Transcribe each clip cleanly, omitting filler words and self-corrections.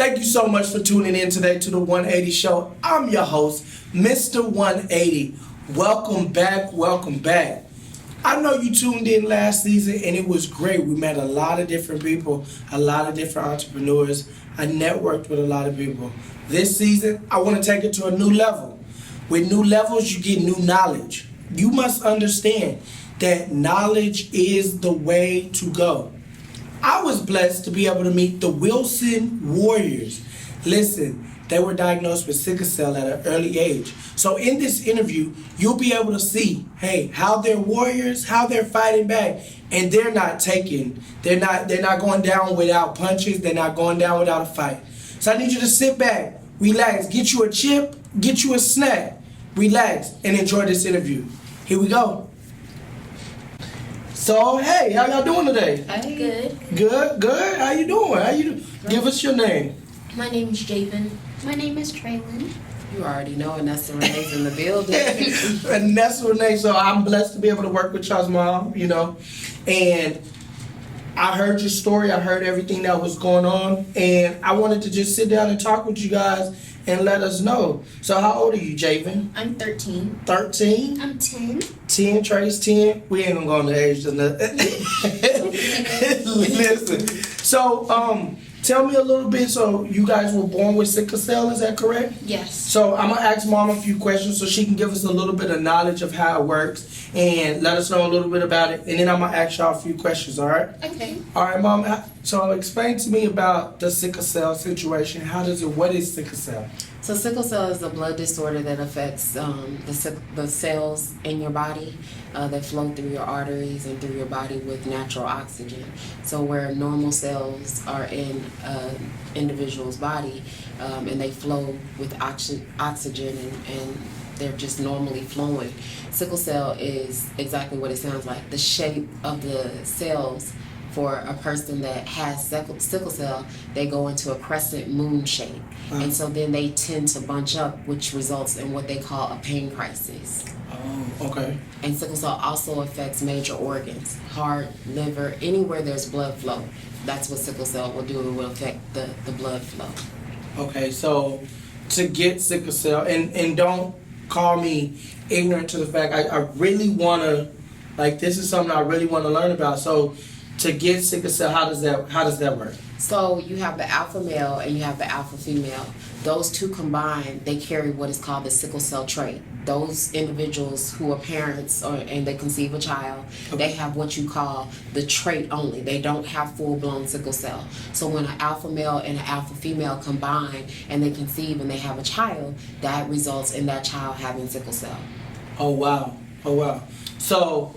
Thank you so much for tuning in today to the 180 Show. I'm your host, Mr. 180. Welcome back, welcome back. I know you tuned in last season and it was great. We met a lot of different people, a lot of different entrepreneurs. I networked with a lot of people. This season, I want to take it to a new level. With new levels, you get new knowledge. You must understand that knowledge is the way to go. I was blessed to be able to meet the Wilson Warriors. Listen, they were diagnosed with sickle cell at an early age. So in this interview, you'll be able to see, hey, how they're warriors, how they're fighting back, and they're not going down without punches, they're not going down without a fight. So I need you to sit back, relax, get you a chip, get you a snack, relax, and enjoy this interview. Here we go. So, hey, how y'all doing today? Good. Good. How you doing? Give us your name. My name is Jaevin. My name is Treylin. You already know Vanessa Renee's in the building. Vanessa Renee, so I'm blessed to be able to work with y'all's mom, and I heard your story, I heard everything that was going on, and I wanted to just sit down and talk with you guys and let us know. So how old are you, Jaevin? I'm 13. 13? I'm 10. 10, Trey's 10. We ain't gonna go on the age of nothing. Listen, so tell me a little bit, so you guys were born with sickle cell, is that correct? Yes. So I'm gonna ask Mom a few questions so she can give us a little bit of knowledge of how it works and let us know a little bit about it, and then I'm gonna ask y'all a few questions, all right? Okay. All right, Mom, so explain to me about the sickle cell situation. What is sickle cell? So sickle cell is a blood disorder that affects the cells in your body that flow through your arteries and through your body with natural oxygen. So where normal cells are in individual's body and they flow with oxygen and they're just normally flowing. Sickle cell is exactly what it sounds like. The shape of the cells for a person that has sickle cell, they go into a crescent moon shape. And so then they tend to bunch up, which results in what they call a pain crisis. Oh, okay. And sickle cell also affects major organs, heart, liver, anywhere there's blood flow. That's what sickle cell will do. It will affect the blood flow. Okay, so to get sickle cell, and don't call me ignorant to the fact, I really want to, this is something I really want to learn about. So to get sickle cell, how does that work? So you have the alpha male and you have the alpha female. Those two combined, they carry what is called the sickle cell trait. Those individuals who are parents and they conceive a child, they have what you call the trait only. They don't have full-blown sickle cell. So when an alpha male and an alpha female combine and they conceive and they have a child, that results in that child having sickle cell. Oh, wow. So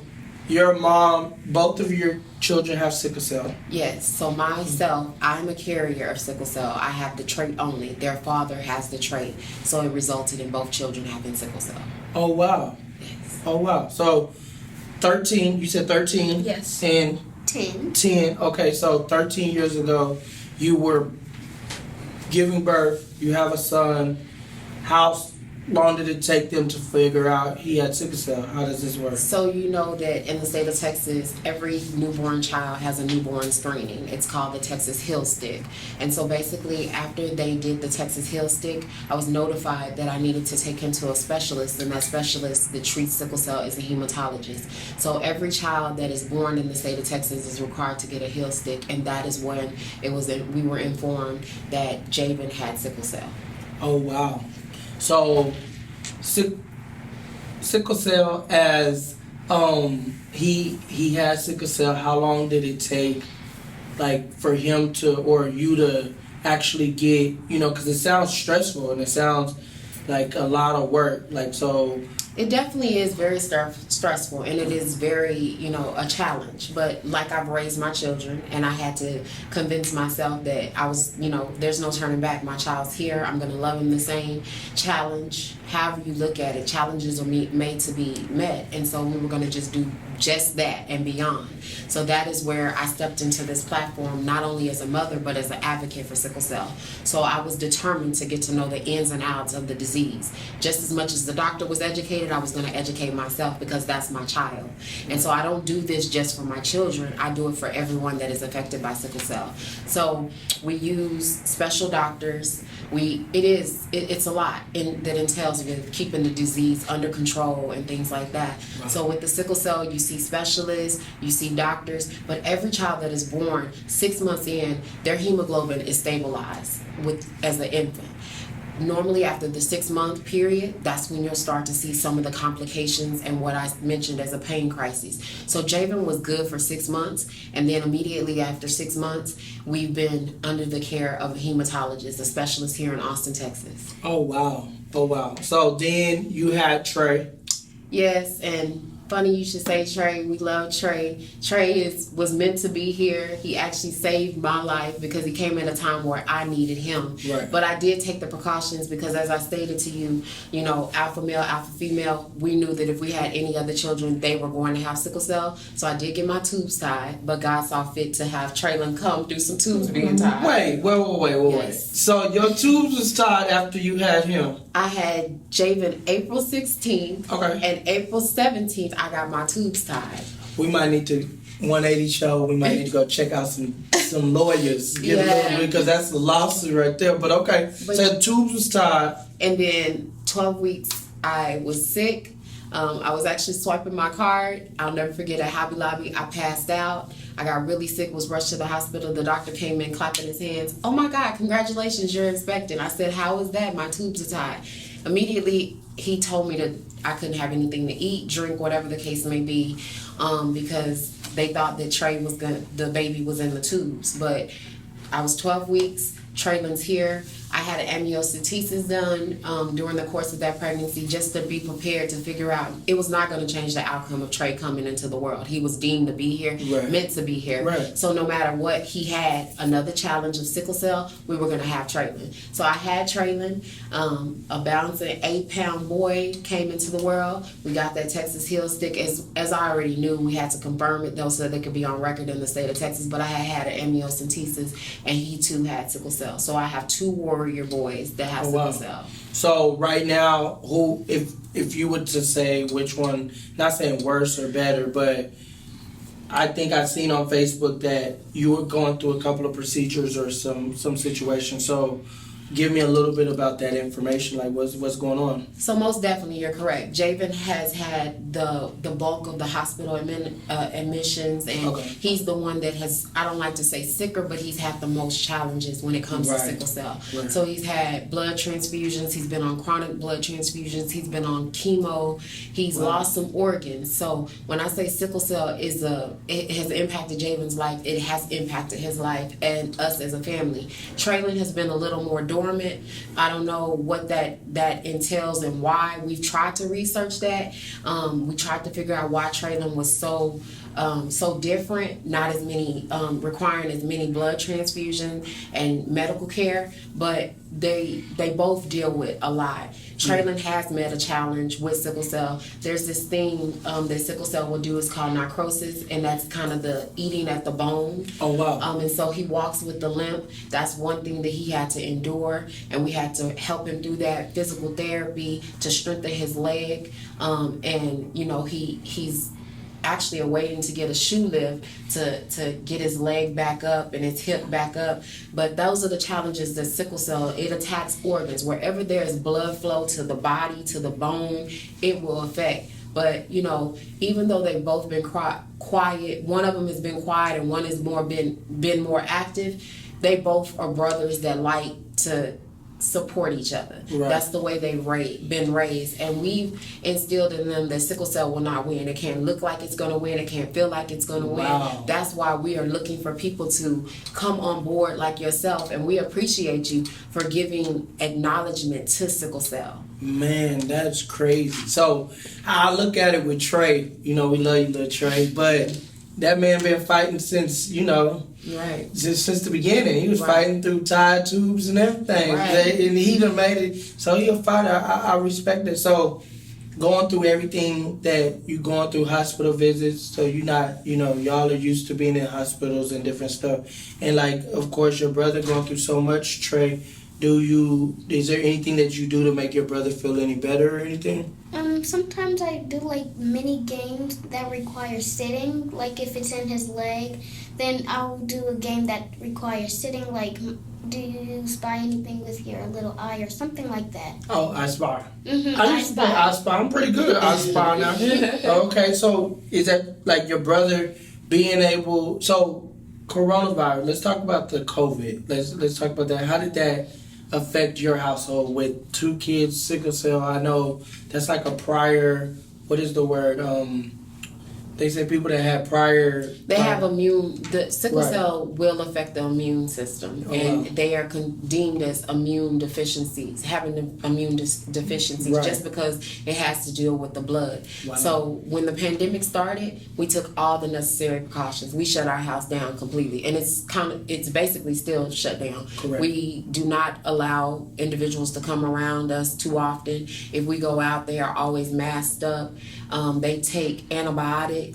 your mom, both of your children have sickle cell? Yes. So myself, I'm a carrier of sickle cell. I have the trait only. Their father has the trait. So it resulted in both children having sickle cell. Oh, wow. Yes. Oh, wow. So 13, you said 13? Yes. And 10. 10. Okay, so 13 years ago, you were giving birth, you have a son. How long did it take them to figure out he had sickle cell? How does this work? So you know that in the state of Texas, every newborn child has a newborn screening. It's called the Texas Hill Stick. And so basically after they did the Texas Hill Stick, I was notified that I needed to take him to a specialist, and that specialist that treats sickle cell is a hematologist. So every child that is born in the state of Texas is required to get a Hill Stick, and that is when we were informed that Jaevin had sickle cell. Oh, wow. So sickle cell, as he had sickle cell, how long did it take for him to, or you to actually get, because it sounds stressful and it sounds like a lot of work, so It definitely is very stressful, and it is very, a challenge. But I've raised my children, and I had to convince myself that I was, there's no turning back. My child's here. I'm going to love him the same. Challenge however you look at it, challenges are made to be met. And so we were going to just do just that and beyond. So that is where I stepped into this platform, not only as a mother, but as an advocate for sickle cell. So I was determined to get to know the ins and outs of the disease. Just as much as the doctor was educated, I was going to educate myself because that's my child. And so I don't do this just for my children. I do it for everyone that is affected by sickle cell. So we use special doctors. It's a lot that entails with keeping the disease under control and things like that. Wow. So with the sickle cell, you see specialists, you see doctors, but every child that is born 6 months in, their hemoglobin is stabilized as an infant. Normally after the 6-month period, that's when you'll start to see some of the complications and what I mentioned as a pain crisis. So Jaevin was good for 6 months, and then immediately after 6 months, we've been under the care of a hematologist, a specialist here in Austin, Texas. Oh, wow. Oh, wow. So then you had Trey. Yes, and funny you should say Trey. We love Trey. Trey was meant to be here. He actually saved my life because he came at a time where I needed him. Right. But I did take the precautions because, as I stated to you, alpha male, alpha female, we knew that if we had any other children, they were going to have sickle cell. So I did get my tubes tied, but God saw fit to have Treylin come do some tubes being tied. Wait. Yes. So your tubes was tied after you had him? I had Jaevin April 16th. Okay. And April 17th, I got my tubes tied. We might need to 180 show. We might need to go check out some lawyers. Get a little bit, because that's a lawsuit right there. But okay, so tubes was tied. And then 12 weeks, I was sick. I was actually swiping my card. I'll never forget at Hobby Lobby. I passed out. I got really sick, was rushed to the hospital. The doctor came in clapping his hands. "Oh my God, congratulations, you're expecting." I said, "How is that? My tubes are tied." Immediately, he told me that I couldn't have anything to eat, drink, whatever the case may be, because they thought that the baby was in the tubes. But I was 12 weeks. Treylin's here. I had an amniocentesis done during the course of that pregnancy just to be prepared to figure out it was not going to change the outcome of Trey coming into the world. He was deemed to be here, meant to be here. Right. So no matter what, he had another challenge of sickle cell, we were going to have Treylin. So I had Treylin, a bouncing 8-pound boy came into the world. We got that Texas heel stick. As I already knew, we had to confirm it though so that it could be on record in the state of Texas, but I had an amniocentesis and he too had sickle cell. So I have 2 warrior boys that have sickle cell. So right now, who, if you were to say which one, not saying worse or better, but I think I've seen on Facebook that you were going through a couple of procedures or some situations. So give me a little bit about that information, like what's going on. So most definitely, you're correct. Jaevin has had the bulk of the hospital admissions, and he's the one that has, I don't like to say sicker, but he's had the most challenges when it comes to sickle cell. Right. So he's had blood transfusions, he's been on chronic blood transfusions, he's been on chemo, he's lost some organs. So when I say sickle cell it has impacted Jaevin's life, it has impacted his life and us as a family. Treylin has been a little more dormant. I don't know what that entails and why. We've tried to research that. We tried to figure out why Treylin was so different, not as many, requiring as many blood transfusions and medical care, but they both deal with a lot. Treylin has met a challenge with sickle cell. There's this thing that sickle cell will do is called necrosis, and that's kind of the eating at the bone. Oh, wow. And so he walks with the limp. That's one thing that he had to endure, and we had to help him through that physical therapy to strengthen his leg. And he's actually waiting to get a shoe lift to get his leg back up and his hip back up. But those are the challenges that sickle cell, it attacks organs. Wherever there's blood flow to the body, to the bone, it will affect. But, even though they've both been quiet, one of them has been quiet and one has been more active, they both are brothers that like to support each other. Right. That's the way they've been raised, and we've instilled in them that sickle cell will not win. It can't look like it's going to win. It can't feel like it's going to win. That's why we are looking for people to come on board like yourself, and we appreciate you for giving acknowledgement to sickle cell. Man, that's crazy. So I look at it with Trey. We love you, little Trey, but that man been fighting since, Right. since the beginning. He was Right. fighting through tide tubes and everything. Right. And he done made it. So he a fighter. I respect it. So going through everything that you going through, hospital visits, so you're not, y'all are used to being in hospitals and different stuff. And like, of course, your brother going through so much, Trey. Is there anything that you do to make your brother feel any better or anything? Sometimes I do like mini games that require sitting. Like if it's in his leg, then I'll do a game that requires sitting. Like, do you spy anything with your little eye or something like that? Oh, I spy. Mm-hmm. I used to play I Spy. I'm pretty good at I Spy now. Okay, so is that like your brother being able? So coronavirus. Let's talk about the COVID. Let's talk about that. How did that affect your household with 2 kids, sickle cell? I know that's like a prior. What is the word? They say people that have prior. They have the sickle Right. cell will affect the immune system, and wow. they are deemed as immune deficiencies, having the immune deficiencies Right. just because it has to deal with the blood. Wow. So when the pandemic started, we took all the necessary precautions. We shut our house down completely, and it's basically still shut down. Correct. We do not allow individuals to come around us too often. If we go out, they are always masked up. They take antibiotics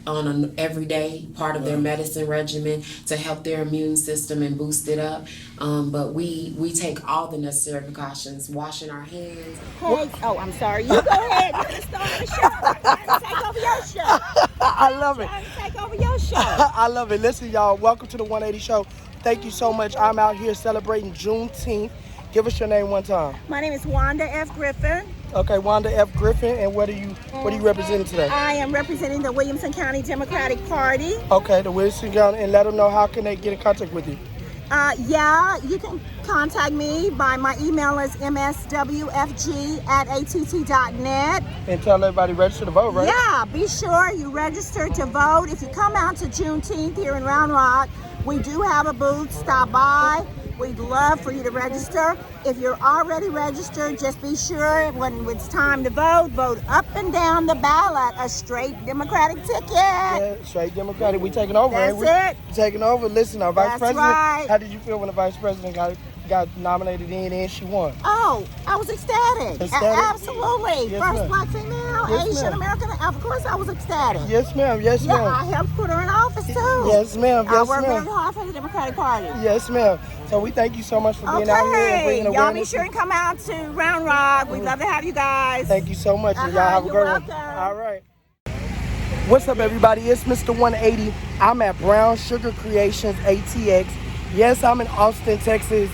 on an everyday part of their medicine regimen to help their immune system and boost it up. But we take all the necessary precautions, washing our hands. Hey, oh, I'm sorry. You go ahead. You can start the show. I'm trying to take over your show. I love it. I'm trying to take over your show. I love it. Listen, y'all, welcome to the 180 Show. Thank you so much. I'm out here celebrating Juneteenth. Give us your name one time. My name is Wanda F. Griffin. Okay, Wanda F. Griffin, and what are you representing today? I am representing the Williamson County Democratic Party. Okay, the Wilson County, and let them know how can they get in contact with you. Yeah, you can contact me by my email is mswfg@att.net. And tell everybody register to vote, right? Yeah, be sure you register to vote. If you come out to Juneteenth here in Round Rock, we do have a booth. Stop by. We'd love for you to register. If you're already registered, just be sure when it's time to vote up and down the ballot, a straight Democratic ticket. Yeah, straight Democratic. We taking over, ain't we? That's it. Taking over. Listen, our Vice That's President, right. how did you feel when the Vice President got nominated in and she won? Oh, I was ecstatic. Ecstatic? Absolutely. Yes, First ma'am. Black female, Yes, Asian ma'am. American. Of course, I was ecstatic. Yes, ma'am. Yes, Yeah, ma'am. I helped put her in office too. Yes, ma'am. I Yes, work ma'am. very hard for the Democratic Party. Yes, ma'am. So we thank you so much for being out here and bringing Okay, y'all be awareness. sure and come out to Round Rock. We'd love to have you guys. Thank you so much, and y'all have a You're great one. welcome. All right. What's up, everybody? It's Mr. 180. I'm at Brown Sugar Creations, ATX. Yes, I'm in Austin, Texas.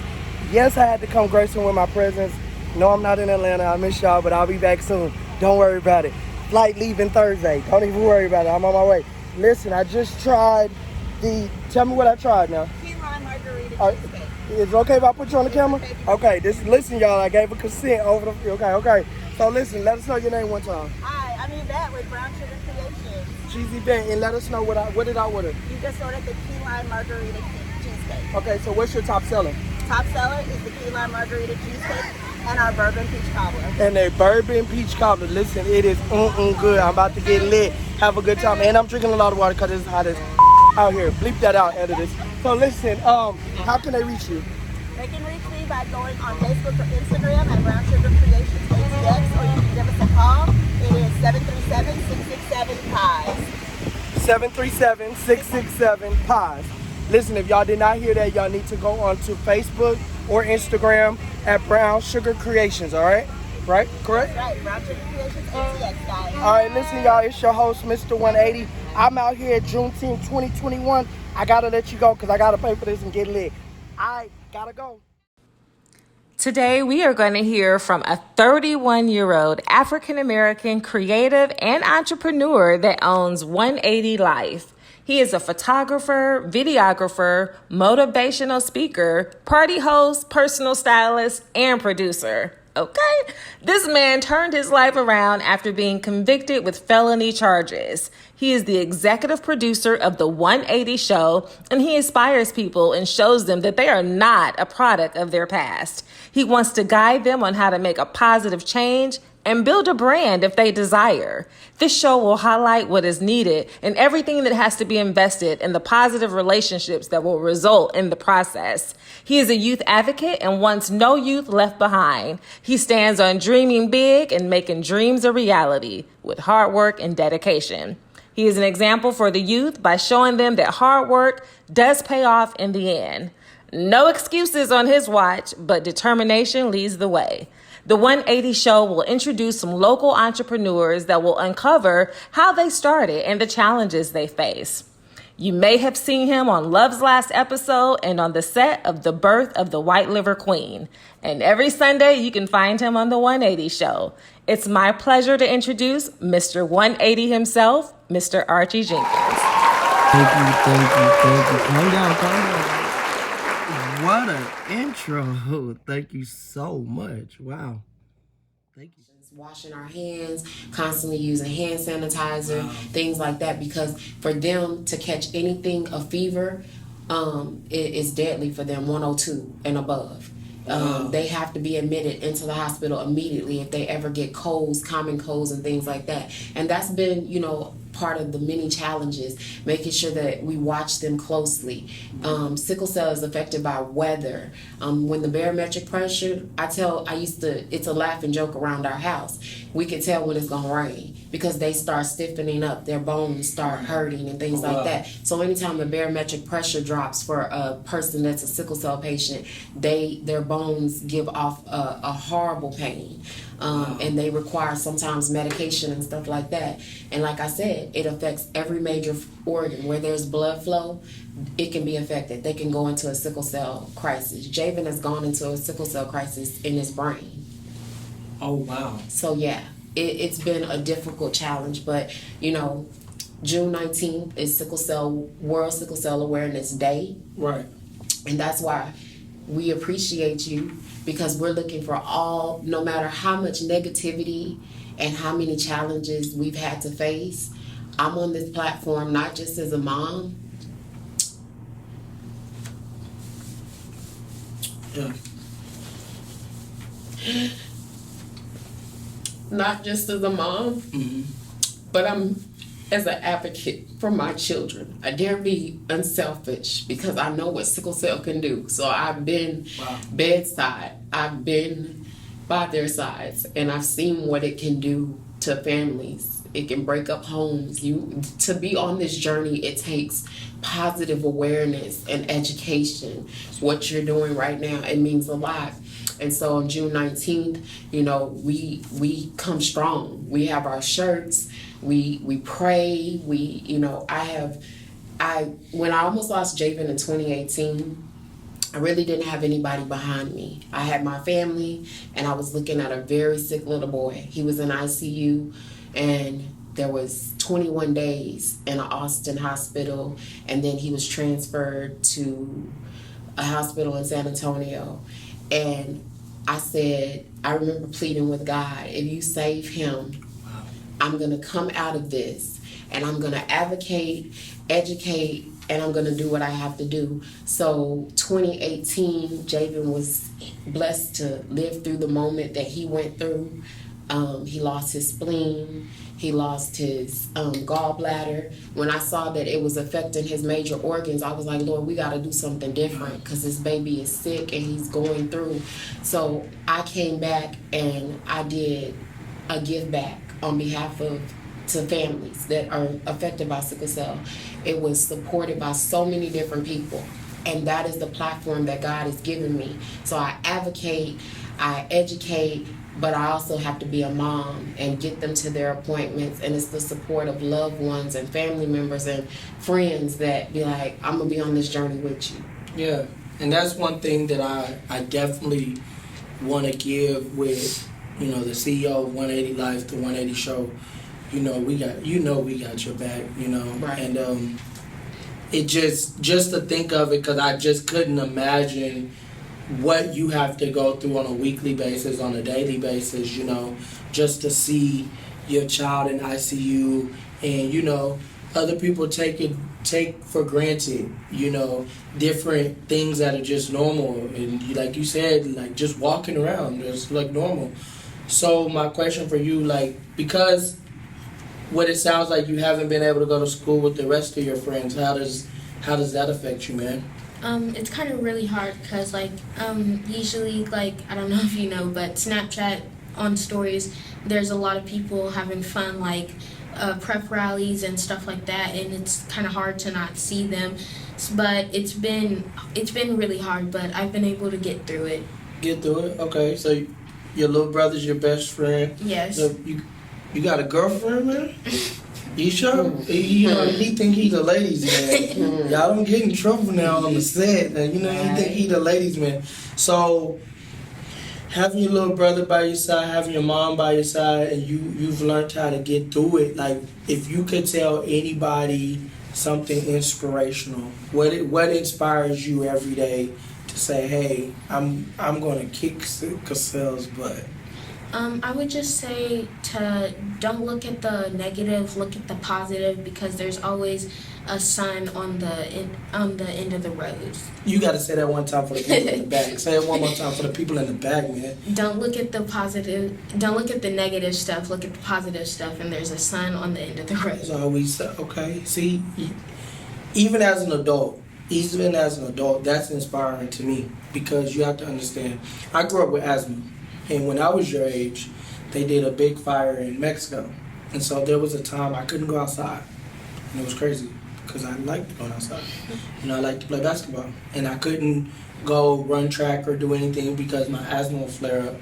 Yes, I had to come gracing with my presence. No, I'm not in Atlanta. I miss y'all, but I'll be back soon. Don't worry about it. Flight leaving Thursday. Don't even worry about it. I'm on my way. Listen, I just tried tell me what I tried now. Key lime margarita cheesecake. Is it okay if I put you on the camera? Okay, listen, y'all, I gave a consent over the, okay. So listen, let us know your name one time. Hi, I'm Yvette with Brown Sugar Creations. She's Yvette, and let us know what did I order. You just ordered the key lime margarita cheesecake. Okay, so what's your top seller? Top seller is the key lime margarita cheesecake and our bourbon peach cobbler. And a bourbon peach cobbler. Listen, it is good. I'm about to get lit. Have a good time. And I'm drinking a lot of water because it's hot as out here. Bleep that out, editors. So listen, how can they reach you? They can reach me by going on Facebook or Instagram at Brown Sugar Creations ATX, or you can give us a call. It is 737-667-PIES. 737-667-PIES. Listen, if y'all did not hear that, y'all need to go on to Facebook or Instagram at Brown Sugar Creations, all right? Right? Correct? Right, Brown Sugar Creations ATX, guys. All right, listen, y'all, it's your host, Mr. 180. I'm out here at Juneteenth 2021. I got to let you go because I got to pay for this and get lit. I got to go. Today, we are going to hear from a 31-year-old African-American creative and entrepreneur that owns 180 Life. He is a photographer, videographer, motivational speaker, party host, personal stylist, and producer. Okay? This man turned his life around after being convicted with felony charges. He is the executive producer of The 180 Show, and he inspires people and shows them that they are not a product of their past. He wants to guide them on how to make a positive change and build a brand if they desire. This show will highlight what is needed and everything that has to be invested in the positive relationships that will result in the process. He is a youth advocate and wants no youth left behind. He stands on dreaming big and making dreams a reality with hard work and dedication. He is an example for the youth by showing them that hard work does pay off in the end. No excuses on his watch, but determination leads the way. The 180 Show will introduce some local entrepreneurs that will uncover how they started and the challenges they face. You may have seen him on Love's last episode and on the set of The Birth of the White Liver Queen. And every Sunday, you can find him on The 180 Show. It's my pleasure to introduce Mr. 180 himself, Mr. Archie Jenkins. Thank you. Calm down. What an intro. Thank you so much. Wow. Thank you. Washing our hands, constantly using hand sanitizer, things like that, because for them to catch anything, a fever, it is deadly for them, 102 and above. They have to be admitted into the hospital immediately if they ever get colds, common colds and things like that. And that's been, part of the many challenges, making sure that we watch them closely. Sickle cell is affected by weather. When the barometric pressure, it's a laugh and joke around our house. We can tell when it's gonna rain because they start stiffening up, their bones start hurting and things like that. So anytime the barometric pressure drops for a person that's a sickle cell patient, their bones give off a horrible pain. And they require sometimes medication and stuff like that. And like I said, it affects every major organ. Where there's blood flow, it can be affected. They can go into a sickle cell crisis. Jaevin has gone into a sickle cell crisis in his brain. Oh, wow. So yeah, it's been a difficult challenge, but June 19th is World Sickle Cell Awareness Day. Right. And that's why we appreciate you, because we're looking for no matter how much negativity and how many challenges we've had to face, I'm on this platform not just as a mom. Yeah. Not just as a mom, but I'm as an advocate for my children. I dare be unselfish because I know what sickle cell can do. So I've been bedside, I've been by their sides, and I've seen what it can do to families. It can break up homes. To be on this journey, it takes positive awareness and education. What you're doing right now, it means a lot. And so on June 19th, we come strong. We have our shirts. We pray. When I almost lost Jaevin in 2018, I really didn't have anybody behind me. I had my family, and I was looking at a very sick little boy. He was in ICU, and there was 21 days in an Austin hospital, and then he was transferred to a hospital in San Antonio. And I remember pleading with God, if you save him, I'm going to come out of this, and I'm going to advocate, educate, and I'm going to do what I have to do. So 2018, Jaevin was blessed to live through the moment that he went through. He lost his spleen. He lost his gallbladder. When I saw that it was affecting his major organs, I was like, Lord, we got to do something different because this baby is sick and he's going through. So I came back and I did a give back on behalf to families that are affected by sickle cell. It was supported by so many different people, and that is the platform that God has given me. So I advocate, I educate, but I also have to be a mom and get them to their appointments, and it's the support of loved ones and family members and friends that be like, I'm gonna be on this journey with you. Yeah, and that's one thing that I definitely want to give with, the CEO of 180 Life, the 180 Show. We got your back, Right. And it just to think of it, because I just couldn't imagine what you have to go through on a weekly basis, on a daily basis, just to see your child in ICU, and other people take for granted, different things that are just normal, and like you said, like just walking around, it's like normal. So my question for you, like, because what it sounds like you haven't been able to go to school with the rest of your friends, how does that affect you, man? It's kind of really hard because, like, usually, like, I don't know if you know, but Snapchat on stories, there's a lot of people having fun, like, prep rallies and stuff like that, and it's kind of hard to not see them. But it's been really hard, but I've been able to get through it. Get through it? Okay, so your little brother's your best friend. Yes. So you got a girlfriend, man? You sure? You know, he think he's a ladies man. Y'all don't get in trouble now on the set. You know, he think he's a ladies man. So having your little brother by your side, having your mom by your side, and you've learned how to get through it. Like, if you could tell anybody something inspirational, what inspires you every day to say, hey, I'm gonna kick Sickle Cell's butt? I would just say to don't look at the negative, look at the positive, because there's always a sun on the end of the road. You got to say that one time for the people in the back. Say it one more time for the people in the back, man. Don't look at the positive. Don't look at the negative stuff. Look at the positive stuff, and there's a sun on the end of the road. That's all we say. Okay. See, even as an adult, that's inspiring to me, because you have to understand. I grew up with asthma. And when I was your age, they did a big fire in Mexico. And so there was a time I couldn't go outside. And it was crazy because I liked going outside. You know, I liked to play basketball. And I couldn't go run track or do anything because my asthma would flare up.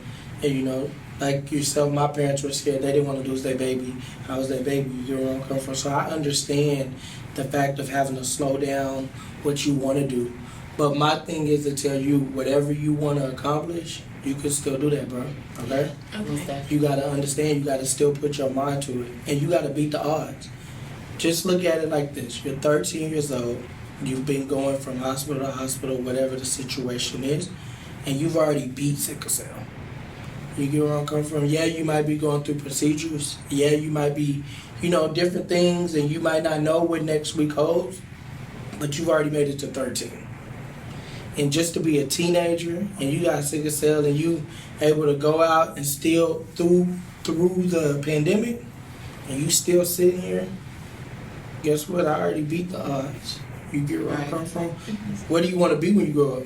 And, you know, like yourself, my parents were scared. They didn't want to lose their baby. I was their baby. You know where I'm coming from. So I understand the fact of having to slow down what you want to do. But my thing is to tell you, whatever you want to accomplish, you can still do that, bro. Okay? Okay. You got to understand, you got to still put your mind to it. And you got to beat the odds. Just look at it like this. You're 13 years old. You've been going from hospital to hospital, whatever the situation is. And you've already beat Sickle Cell. You get where I'm coming from? Yeah, you might be going through procedures. Yeah, you might be, you know, different things. And you might not know what next week holds. But you've already made it to 13. And just to be a teenager and you got Sickle Cell and you able to go out and still through the pandemic and you still sitting here, guess what? I already beat the odds. You get where I come from? What do you want to be when you grow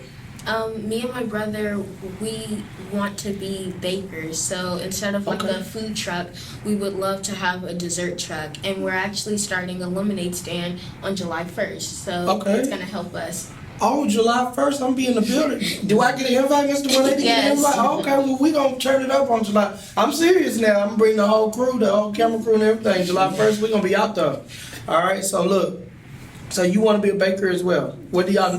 up? Me and my brother, we want to be bakers. So instead of like a food truck, we would love to have a dessert truck. And we're actually starting a lemonade stand on July 1st. So it's going to help us. Oh, July 1st, I'm be in the building. Do I get an invite, Mr. 180? Yes. Okay, well, we going to turn it up on July. I'm serious now. I'm going to bring the whole crew, the whole camera crew and everything. July 1st, we going to be out there. All right, so look. So you want to be a baker as well. What do y'all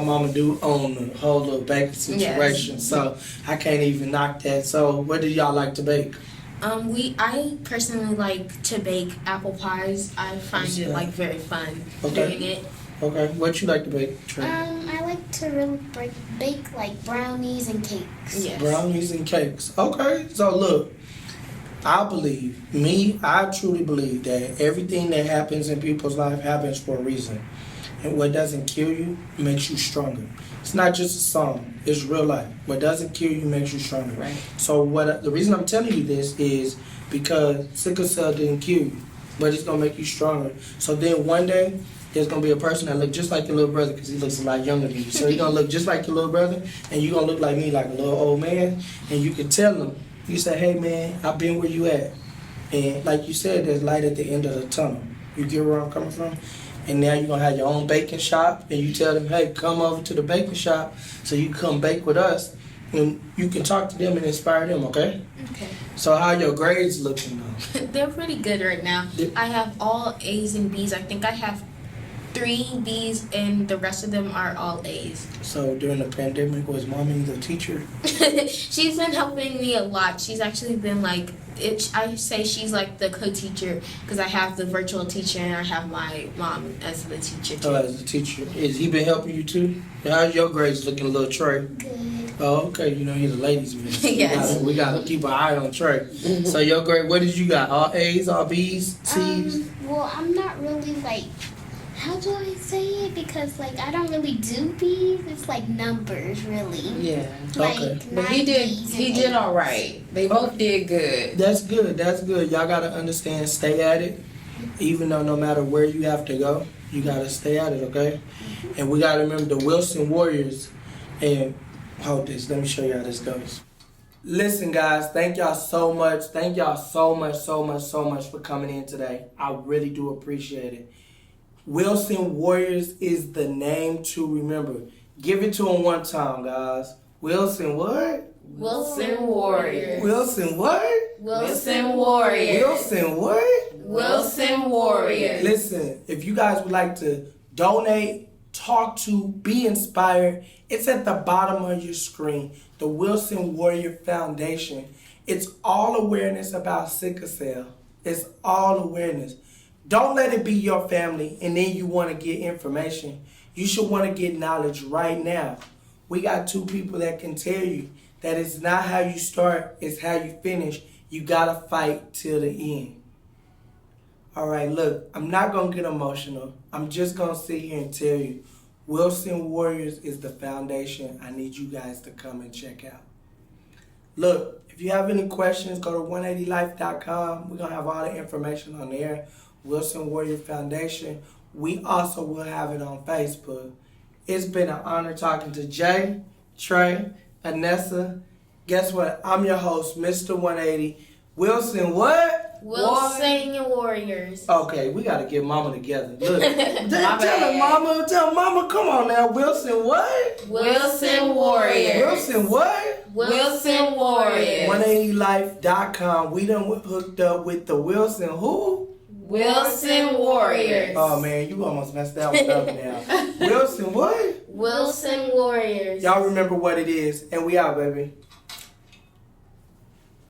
mama do on the whole little baking situation? Yes. So I can't even knock that. So what do y'all like to bake? I personally like to bake apple pies. I find it like very fun doing it. Okay, what you like to bake, Trey? I like to really bake like brownies and cakes. Yes. Brownies and cakes. Okay, so look, I truly believe that everything that happens in people's life happens for a reason. And what doesn't kill you makes you stronger. It's not just a song, it's real life. What doesn't kill you makes you stronger. Right. So the reason I'm telling you this is because Sickle Cell didn't kill you, but it's going to make you stronger. So then one day, there's going to be a person that looks just like your little brother because he looks a lot younger than you. So you're going to look just like your little brother, and you're going to look like me, like a little old man. And you can tell him, you say, hey, man, I've been where you at. And like you said, there's light at the end of the tunnel. You get where I'm coming from? And now you're going to have your own baking shop, and you tell them, hey, come over to the baking shop so you can come bake with us. And you can talk to them and inspire them, okay? Okay. So how your grades looking though? They're pretty good right now. I have all A's and B's. I think I have 3 B's and the rest of them are all A's. So during the pandemic, was mommy the teacher? She's been helping me a lot. She's actually been like, I say she's like the co-teacher because I have the virtual teacher and I have my mom as the teacher too. Oh, as a teacher. Has he been helping you too? How's your grades looking, little Trey? Good. Oh, okay. You know he's a ladies' man. So Yes. we got to keep an eye on Trey. So your grade, what did you got? All A's, all B's, C's? Well, I'm not really like how do I say it? Because like I don't really do bees. It's like numbers, really. Yeah. Like Okay. But he did all right. They both did good. That's good. That's good. Y'all gotta understand. Stay at it. Even though no matter where you have to go, you gotta stay at it. Okay. And we gotta remember the Wilson Warriors. And hold this. Let me show you how this goes. Listen, guys. Thank y'all so much. Thank y'all so much for coming in today. I really do appreciate it. Wilson Warriors is the name to remember. Give it to them one time, guys. Wilson what? Wilson Warriors. Wilson what? Wilson Warriors. Wilson what? Wilson Warriors. Listen, if you guys would like to donate, talk to, be inspired, it's at the bottom of your screen. The Wilson Warrior Foundation. It's all awareness about sickle cell. It's all awareness. Don't let it be your family and then you want to get information. You should want to get knowledge right now. We got two people that can tell you that it's not how you start, it's how you finish. You got to fight till the end. All right, look, I'm not going to get emotional. I'm just going to sit here and tell you, Wilson Warriors is the foundation I need you guys to come and check out. Look, if you have any questions, go to 180life.com. We're going to have all the information on there. Wilson Warrior Foundation. We also will have it on Facebook. It's been an honor talking to Jay, Trey, Anessa. Guess what? I'm your host, Mr. 180. Wilson what? Wilson Warriors. Okay, we got to get Mama together. Look, tell Mama, come on now. Wilson what? Wilson Warriors. Wilson what? Wilson Warriors. 180life.com. We done hooked up with the Wilson who? Wilson Warriors. Oh man, you almost messed that one up now. Wilson what? Wilson Warriors. Y'all remember what it is, and we out, baby.